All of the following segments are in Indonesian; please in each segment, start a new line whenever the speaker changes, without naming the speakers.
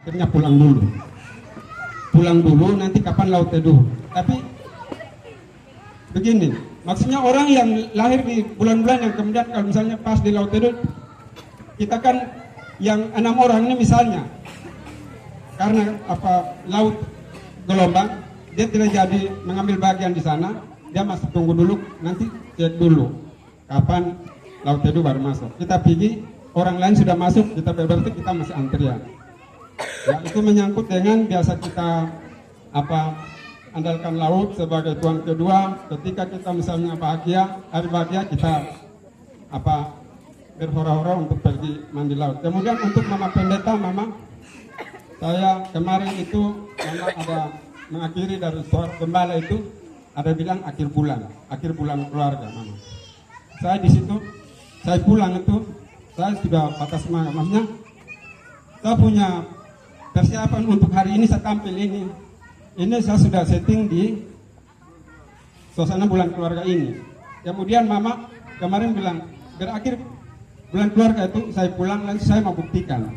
akhirnya pulang dulu, nanti kapan laut teduh. Tapi begini, maksudnya orang yang lahir di bulan-bulan yang kemudian kalau misalnya pas di laut teduh, kita kan yang 6 orang ini misalnya karena laut gelombang, dia tidak jadi mengambil bagian di sana, dia masih tunggu dulu, nanti cek dulu kapan laut teduh baru masuk. Kita pergi, orang lain sudah masuk, kita berarti kita masih antrian. Ya, itu menyangkut dengan biasa kita andalkan laut sebagai tuan kedua. Ketika kita misalnya hari bahagia kita berhora-hora untuk pergi mandi laut. Kemudian untuk Mama Pendeta, Mama, saya kemarin itu Mama ada mengakhiri dari suara gembala itu, ada bilang akhir bulan keluarga, Mama. Saya di situ, saya pulang itu, saya sudah patah semangat, maksudnya saya punya persiapan untuk hari ini, saya tampil ini saya sudah setting di suasana bulan keluarga ini. Kemudian Mama kemarin bilang, berakhir bulan keluarga itu saya pulang, lalu saya mau buktikan.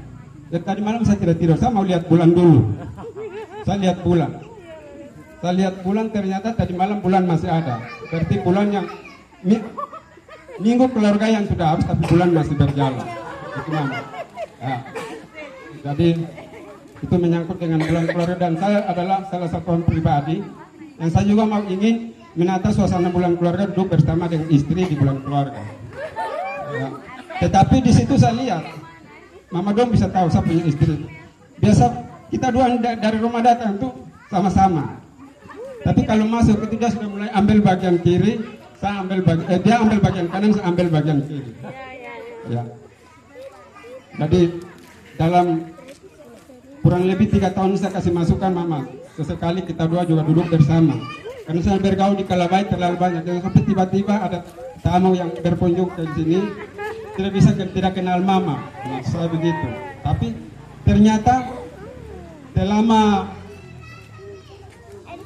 Dari tadi malam saya tidak tidur, saya mau lihat bulan dulu. Saya lihat bulan, ternyata tadi malam bulan masih ada. Berarti bulan yang minggu keluarga yang sudah habis, tapi bulan masih berjalan. Itu Mama. Ya. Jadi itu menyangkut dengan bulan keluarga, dan saya adalah salah satu orang pribadi yang saya juga mau ingin menata suasana bulan keluarga, duduk bersama dengan istri di bulan keluarga. Ya. Tetapi di situ saya lihat, Mama dong bisa tahu saya punya istri. Biasa kita dua dari rumah datang tuh sama-sama. Tapi kalau masuk itu dia sudah mulai ambil bagian kiri, saya ambil dia ambil bagian kanan, saya ambil bagian kiri. Ya. Jadi dalam kurang lebih 3 tahun saya kasih masukan, Mama, sesekali kita dua juga duduk bersama. Karena saya bergaul di Kalabai terlalu banyak, dan sampai tiba-tiba ada tamu yang berkunjung ke sini tidak kenal Mama. Nah, saya begitu. Tapi ternyata selama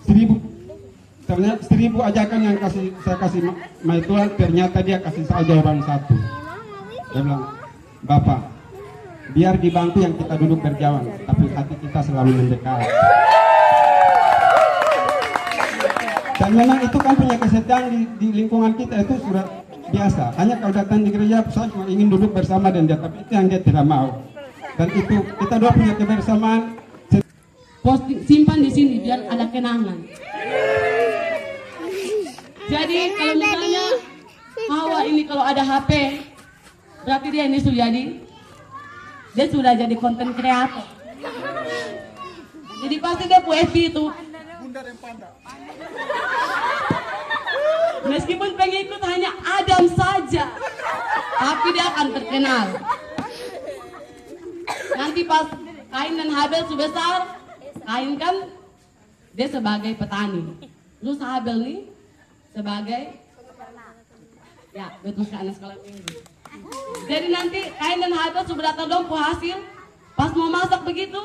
1000 ajakan yang saya kasih Maituan, ternyata dia kasih saya jawaban satu. Dia bilang, Bapak, biar di bangku yang kita duduk berjauhan, tapi hati kita selalu mendekat. Dan memang itu kan punya kesetiaan di lingkungan kita, itu sudah biasa. Hanya kalau datang di gereja, saya cuma ingin duduk bersama dan dia, tapi itu yang dia tidak mau. Dan itu kita dua punya kebersamaan.
Simpan di sini biar ada kenangan. Jadi kalau misalnya Hawa ini kalau ada HP, berarti dia ini sudah jadi konten kreator. Jadi pasti dia FB itu. Meskipun pengikut hanya Adam saja, tapi dia akan terkenal. Nanti pas Kain dan Habel sudah besar, Kain kan dia sebagai petani, terus Habel nih sebagai betul sekali anak sekolah minggu. Jadi nanti Kain dan Habel sudah datang dong hasil, pas mau masak begitu,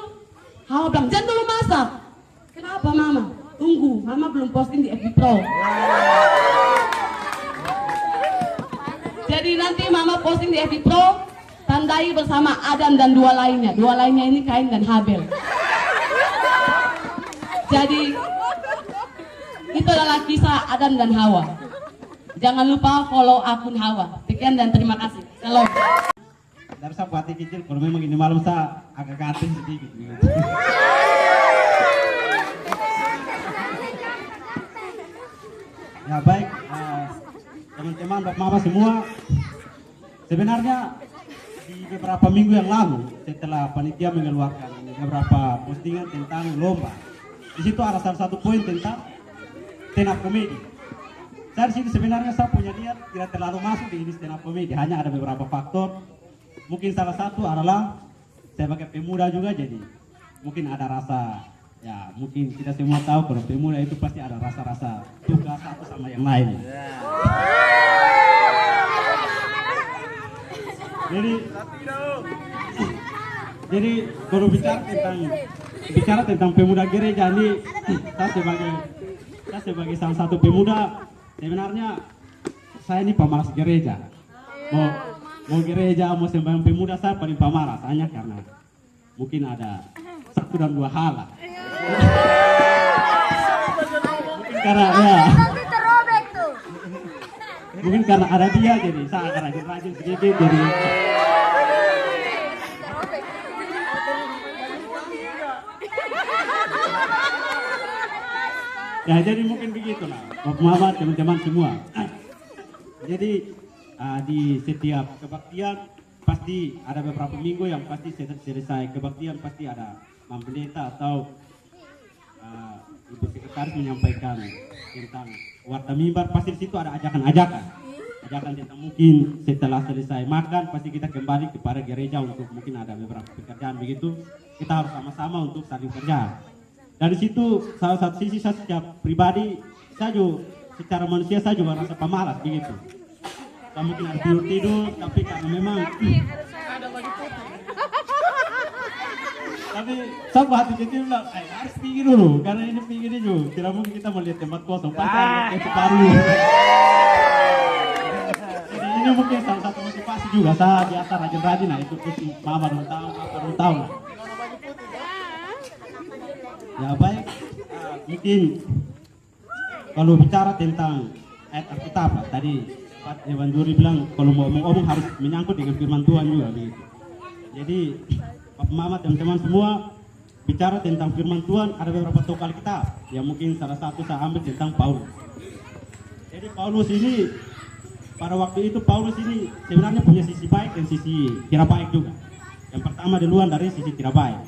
Hawa bilang jangan dulu masak. Kenapa Mama? Tunggu, Mama belum posting di FB Pro. Jadi nanti Mama posting di FB Pro, tandai bersama Adam dan dua lainnya ini Kain dan Habel. Jadi itu adalah kisah Adam dan Hawa. Jangan lupa follow akun Hawa. Sekian dan terima kasih. Shalom.
Dari saya hati kecil, kalau memang ini malam saya agak gatin sedikit. Ya baik, teman-teman Bapak Mama semua, sebenarnya di beberapa minggu yang lalu setelah panitia mengeluarkan beberapa postingan tentang lomba, di situ ada salah satu poin tentang stand up comedy. Dari sini sebenarnya saya punya niat tidak terlalu masuk di ini stand up comedy, hanya ada beberapa faktor. Mungkin salah satu adalah saya sebagai pemuda juga, jadi mungkin ada rasa, ya mungkin kita semua tahu kalau pemuda itu pasti ada rasa-rasa tugas satu sama yang lain. Jadi kalau bicara tentang pemuda gereja ini, saya sebagai salah satu pemuda, sebenarnya saya ini pemalas gereja. Mau gereja, mau sembahyang pemuda, saya paling pemalas. Hanya karena mungkin ada satu dan dua hala. Mungkin karena ya,
Nanti terobek tuh.
mungkin karena ada dia jadi saya akan rajin-rajin sedikit jadi
Terobek.
ya jadi mungkin begitulah Bapak Mama teman-teman semua. Jadi di setiap kebaktian pasti ada beberapa minggu yang pasti selesai kebaktian pasti ada pendeta atau ibu sekretaris menyampaikan tentang warta mimbar, pasti di situ ada ajakan tentang mungkin setelah selesai makan pasti kita kembali kepada gereja untuk mungkin ada beberapa pekerjaan begitu, kita harus sama-sama untuk saling kerja. Dari situ salah satu sisi saya secara pribadi saya juga secara manusia saya juga rasa pemalas begitu. Saya mungkin harus tidur tapi karena memang tapi saya hati kecil bilang harus pergi dulu karena ini pergi ini juga tidak mungkin kita melihat tempat kosong pasti ada yang baru. Jadi ini mungkin salah satu motivasi juga saya biasa rajin-rajin lah ikut mama baru tahu lah. Ya baik, mungkin kalau bicara tentang ayat Alkitab tadi Pak Ewan Juri bilang kalau mau omong harus menyangkut dengan firman Tuhan juga begitu. Jadi Bapak Mama teman-teman semua bicara tentang firman Tuhan ada beberapa tokoh Alkitab yang mungkin salah satu saya ambil tentang Paulus. Jadi Paulus ini pada waktu itu Paulus ini sebenarnya punya sisi baik dan sisi tidak baik juga. Yang pertama duluan dari sisi tidak baik.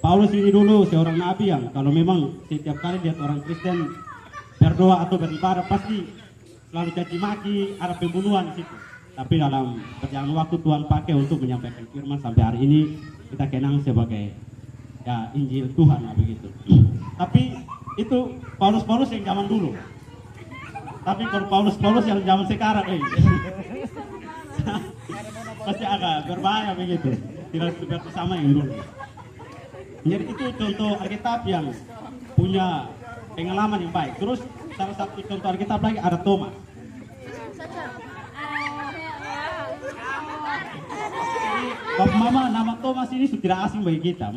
Paulus ini dulu seorang nabi yang kalau memang setiap kali lihat orang Kristen berdoa atau beribadah pasti selalu caci maki, ada pembunuhan di situ. Tapi dalam perjalanan waktu Tuhan pakai untuk menyampaikan firman sampai hari ini kita kenang sebagai ya Injil Tuhan lah begitu. Tapi itu Paulus yang zaman dulu. Tapi kalau Paulus yang zaman sekarang pasti agak berbahaya begitu. Tidak seperti sama yang dulu. Jadi itu contoh Alkitab yang punya pengalaman yang baik. Terus salah satu contoh Alkitab lagi ada Thomas. Bapak Mama nama Thomas ini sudah tidak asing bagi kita.